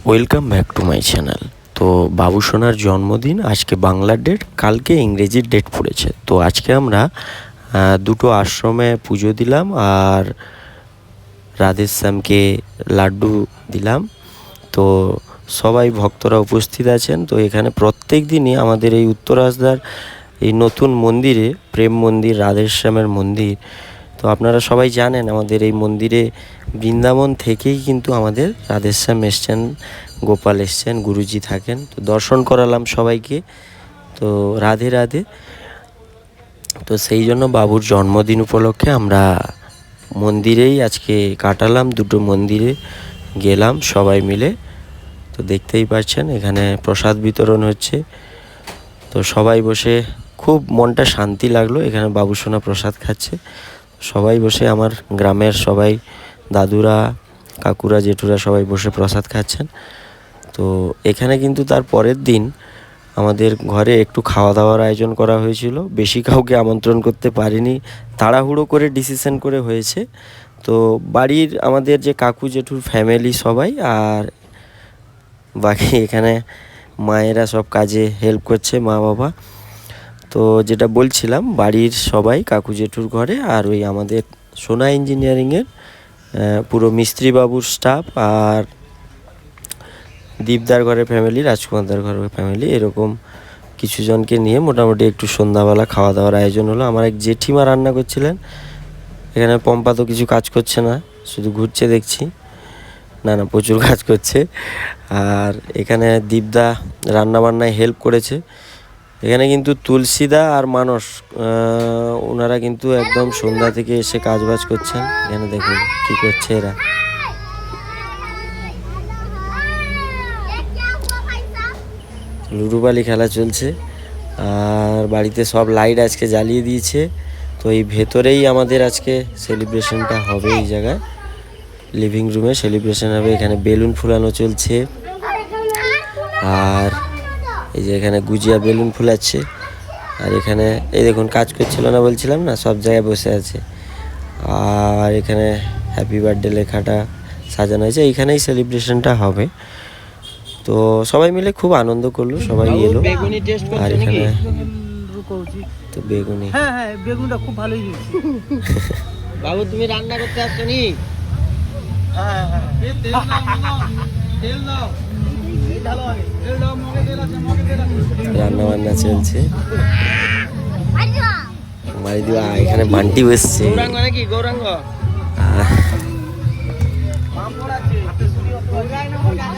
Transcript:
Welcome back to my channel. তো বাবু সোনার জন্মদিন আজকে বাংলার ডেট, কালকে ইংরেজির ডেট পড়েছে। তো আজকে আমরা দুটো আশ্রমে পুজো দিলাম আর রাধেশ্যামকে লাড্ডু দিলাম। তো সবাই ভক্তরা উপস্থিত আছেন। তো এখানে প্রত্যেক দিনই আমাদের এই উত্তর হাসদার এই নতুন মন্দিরে, প্রেম মন্দির, রাধেশ্যামের মন্দির, তো আপনারা সবাই জানেন আমাদের এই মন্দিরে বৃন্দাবন থেকেই কিন্তু আমাদের রাধেশ্যাম এসছেন, গোপাল এসছেন, গুরুজি থাকেন। তো দর্শন করালাম সবাইকে। তো রাধে রাধে। তো সেই জন্য বাবুর জন্মদিন উপলক্ষে আমরা মন্দিরেই আজকে কাটালাম, দুটো মন্দিরে গেলাম সবাই মিলে। তো দেখতেই পাচ্ছেন এখানে প্রসাদ বিতরণ হচ্ছে। তো সবাই বসে খুব মনটা শান্তি লাগলো, এখানে বাবু সোনা প্রসাদ খাচ্ছে। সবাই বসে, আমার গ্রামের সবাই, দাদুরা, কাকুরা, জেঠুরা সবাই বসে প্রসাদ খাচ্ছেন। তো এখানে কিন্তু তার পরের দিন আমাদের ঘরে একটু খাওয়া দাওয়ার আয়োজন করা হয়েছিল। বেশি কাউকে আমন্ত্রণ করতে পারিনি, তাড়াহুড়ো করে ডিসিশন করে হয়েছে। তো বাড়ির আমাদের যে কাকু জেঠুর ফ্যামিলি সবাই, আর বাকি এখানে মায়েরা সব কাজে হেল্প করছে, মা বাবা। তো যেটা বলছিলাম, বাড়ির সবাই কাকু জেঠুর ঘরে, আর ওই আমাদের সোনা ইঞ্জিনিয়ারিংয়ের পুরো মিস্ত্রিবাবুর স্টাফ, আর দীপদার ঘরের ফ্যামিলি, রাজকুমারদার ঘরের ফ্যামিলি, এরকম কিছু জনকে নিয়ে মোটামুটি একটু সন্ধ্যাবেলা খাওয়া দাওয়ার আয়োজন হলো। আমার এক জেঠিমা রান্না করছিলেন। এখানে পম্পা তো কিছু কাজ করছে না, শুধু ঘুরছে দেখছি। না, প্রচুর কাজ করছে। আর এখানে দীপদা রান্নাবান্নায় হেল্প করেছে। এখানে কিন্তু তুলসীদা আর মানস, ওনারা কিন্তু একদম সন্ধ্যা থেকে এসে কাজ বাজ করছেন। এখানে দেখুন কি করছে এরা। লুডুপালি খেলা চলছে, আর বাড়িতে সব লাইট আজকে জ্বালিয়ে দিয়েছে। তো এই ভেতরেই আমাদের আজকে সেলিব্রেশনটা হবে, এই জায়গায় লিভিং রুমে সেলিব্রেশন হবে। এখানে বেলুন ফুলানো চলছে, আর এই যে এখানে গুজিয়া বেলুন ফুলাচ্ছে। আর এখানে এই দেখুন কাজ করছিল না বলছিলাম না, সব জায়গায় বসে আছে। আর এখানে হ্যাপি বার্থডে লেখাটা সাজানো হয়েছে, এইখানেই সেলিব্রেশনটা হবে। তো সবাই মিলে খুব আনন্দ করলো, সবাই এলো। আর এখানে তো বেগুনি, হ্যাঁ হ্যাঁ বেগুনটা খুব ভালোই হয়েছে। বাবু তুমি রান্না করতে আসছো নি? হ্যাঁ হ্যাঁ রান্না বান্না চলছে। মারি দিবা, এখানে বান্টি বসছে। গৌরাঙ্গ নাকি? গৌরাঙ্গ